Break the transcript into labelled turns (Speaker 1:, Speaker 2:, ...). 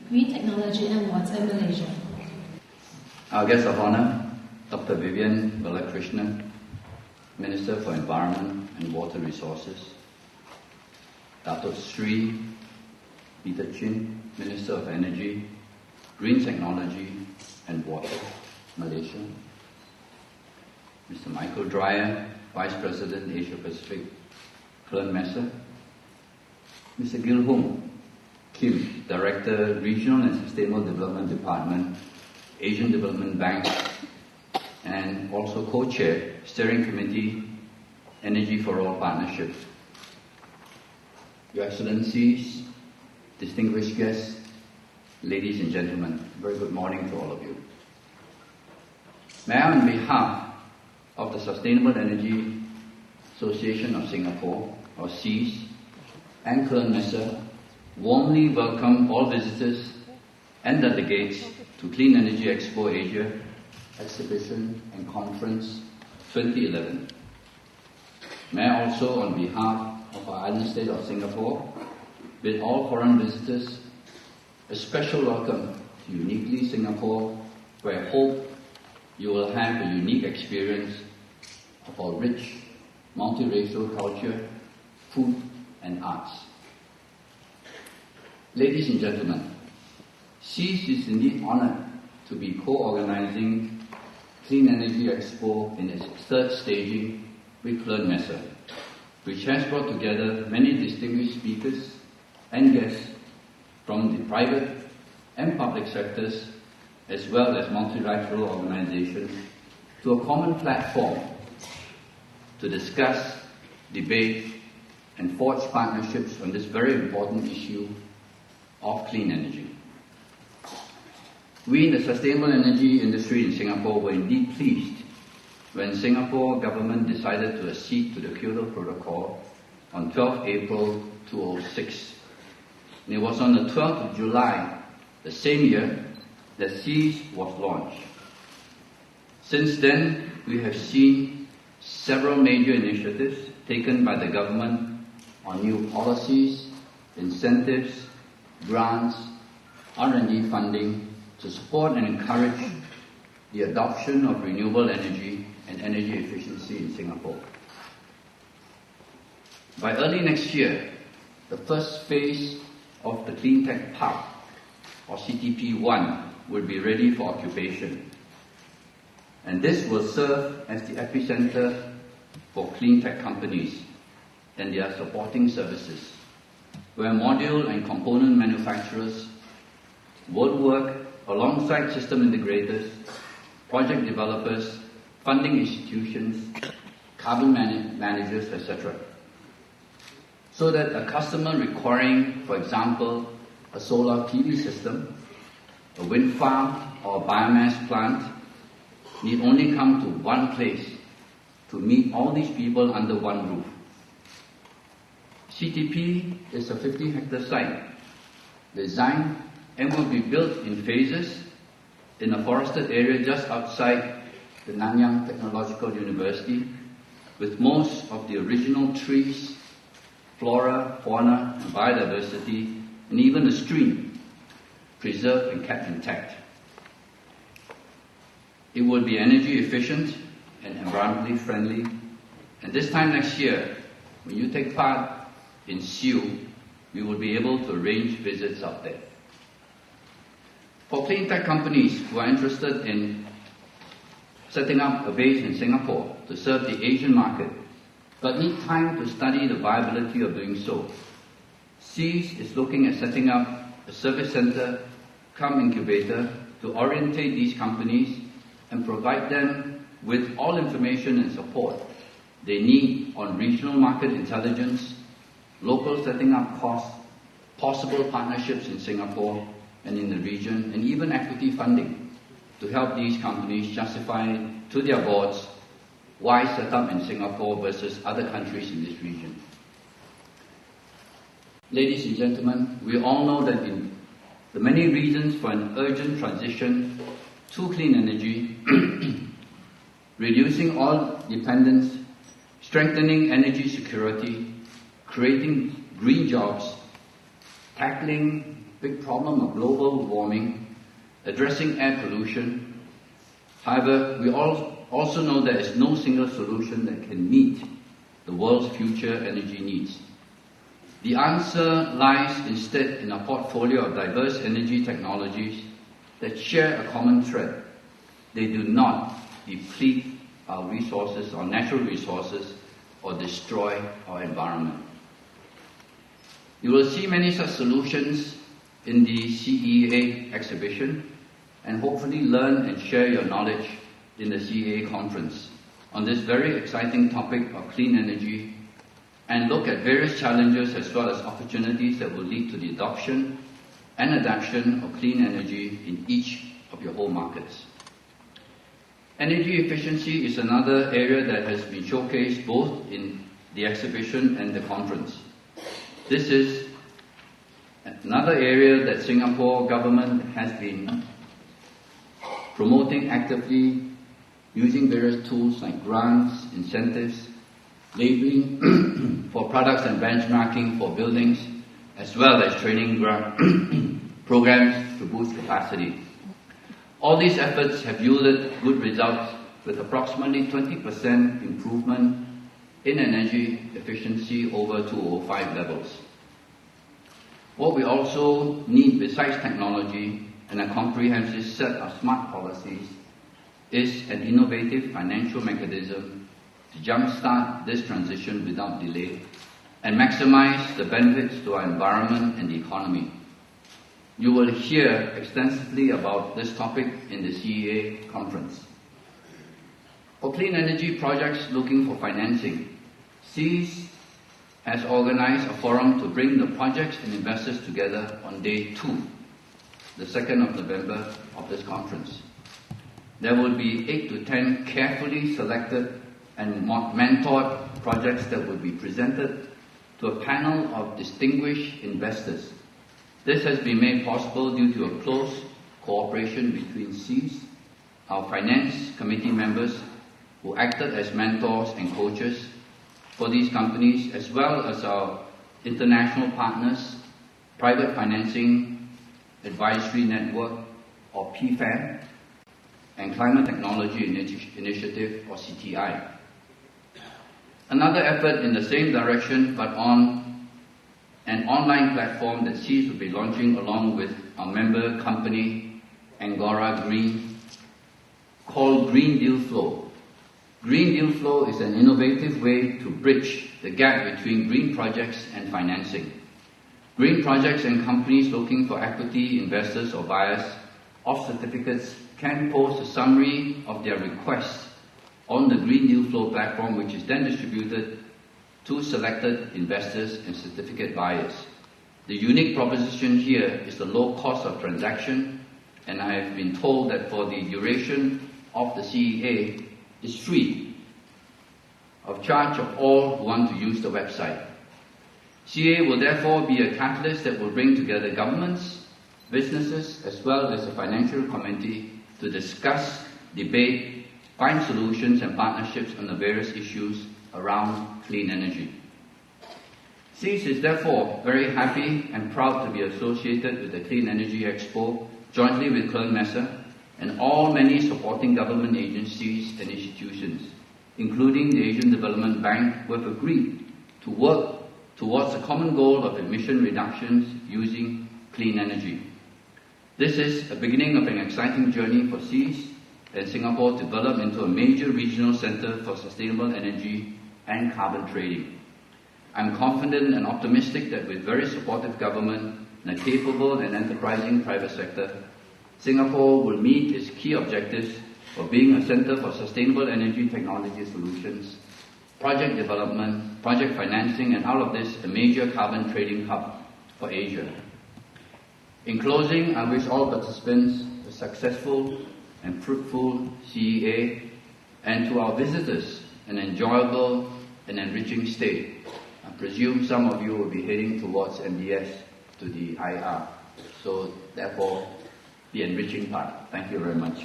Speaker 1: Green Technology and Water in Malaysia.
Speaker 2: Our guest of honor, Dr. Vivian Balakrishnan, Minister for Environment and Water Resources. Dato Sri Peter Chin, Minister of Energy, Green Technology and Water, Malaysia. Mr. Michael Dreyer, Vice President, Asia Pacific, Clern Messer. Mr. Gilhom Kim, Director, Regional and Sustainable Development Department, Asian Development Bank, and also co-chair, Steering Committee, Energy for All Partnership. Your Excellencies, distinguished guests, ladies and gentlemen, very good morning to all of you. May I, on behalf of the Sustainable Energy Association of Singapore, or CEEA, and Clern Messer, warmly welcome all visitors and delegates to Clean Energy Expo Asia Exhibition and Conference 2011. May I also, on behalf of our island state of Singapore, bid all foreign visitors a special welcome to uniquely Singapore, where I hope you will have a unique experience of our rich multiracial culture, food and arts. Ladies and gentlemen, CEEA is indeed honored to be co-organizing Clean Energy Expo in its third staging with Clern Messer, which has brought together many distinguished speakers and guests from the private and public sectors, as well as multilateral organizations, to a common platform to discuss, debate, and forge partnerships on this very important issue of clean energy. We in the sustainable energy industry in Singapore were indeed pleased when Singapore government decided to accede to the Kyoto Protocol on 12 April 2006. And it was on the 12th of July, the same year, that CEEA was launched. Since then, we have seen several major initiatives taken by the government on new policies, incentives, grants, R&D funding to support and encourage the adoption of renewable energy and energy efficiency in Singapore. By early next year, the first phase of the Clean Tech Park, or CTP1, will be ready for occupation. And this will serve as the epicenter for clean tech companies and their supporting services, where module and component manufacturers will work alongside system integrators, project developers, funding institutions, carbon managers, etc. So that a customer requiring, for example, a solar PV system, a wind farm, or a biomass plant need only come to one place to meet all these people under one roof. CTP is a 50-hectare site designed and will be built in phases in a forested area just outside the Nanyang Technological University, with most of the original trees, flora, fauna, and biodiversity, and even a stream preserved and kept intact. It will be energy efficient and environmentally friendly, and this time next year, when you take part in CEEA, we will be able to arrange visits out there. For clean tech companies who are interested in setting up a base in Singapore to serve the Asian market, but need time to study the viability of doing so, CEEA is looking at setting up a service center cum incubator to orientate these companies and provide them with all information and support they need on regional market intelligence, local setting up costs, possible partnerships in Singapore and in the region, and even equity funding to help these companies justify to their boards why set up in Singapore versus other countries in this region. Ladies and gentlemen, we all know that the many reasons for an urgent transition to clean energy, reducing oil dependence, strengthening energy security, creating green jobs, tackling big problem of global warming, addressing air pollution. However, we all also know there is no single solution that can meet the world's future energy needs. The answer lies instead in a portfolio of diverse energy technologies that share a common thread. They do not deplete our resources, our natural resources, or destroy our environment. You will see many such solutions in the CEEA exhibition and hopefully learn and share your knowledge in the CEEA conference on this very exciting topic of clean energy and look at various challenges as well as opportunities that will lead to the adoption and adaptation of clean energy in each of your home markets. Energy efficiency is another area that has been showcased both in the exhibition and the conference. This is another area that Singapore government has been promoting actively, using various tools like grants, incentives, labeling for products and benchmarking for buildings, as well as training programs to boost capacity. All these efforts have yielded good results with approximately 20% improvement in energy efficiency over 2005 levels. What we also need besides technology and a comprehensive set of smart policies is an innovative financial mechanism to jumpstart this transition without delay and maximize the benefits to our environment and the economy. You will hear extensively about this topic in the CEEA conference. For clean energy projects looking for financing, CEEA has organized a forum to bring the projects and investors together on day 2, the 2nd of November of this conference. There will be 8 to 10 carefully selected and mentored projects that will be presented to a panel of distinguished investors. This has been made possible due to a close cooperation between CEEA, our finance committee members who acted as mentors and coaches for these companies, as well as our international partners, Private Financing Advisory Network, or PFAN, and Climate Technology Initiative, or CTI. Another effort in the same direction, but on an online platform that CEEA will be launching along with our member company, Angora Green, called Green Deal Flow. Green Deal Flow is an innovative way to bridge the gap between green projects and financing. Green projects and companies looking for equity investors or buyers of certificates can post a summary of their requests on the Green Deal Flow platform, which is then distributed to selected investors and certificate buyers. The unique proposition here is the low cost of transaction, and I have been told that for the duration of the CEEA, is free of charge of all who want to use the website. CEEA will therefore be a catalyst that will bring together governments, businesses, as well as the financial community to discuss, debate, find solutions and partnerships on the various issues around clean energy. CEEA is therefore very happy and proud to be associated with the Clean Energy Expo, jointly with Kern Messer, and all many supporting government agencies and institutions, including the Asian Development Bank, who have agreed to work towards a common goal of emission reductions using clean energy. This is a beginning of an exciting journey for CEEA and Singapore to develop into a major regional center for sustainable energy and carbon trading. I'm confident and optimistic that with very supportive government and a capable and enterprising private sector, Singapore will meet its key objectives of being a center for sustainable energy technology solutions, project development, project financing, and out of this, a major carbon trading hub for Asia. In closing, I wish all participants a successful and fruitful CEEA, and to our visitors, an enjoyable and enriching stay. I presume some of you will be heading towards MBS to the IR, so therefore, the enriching part. Thank you very much.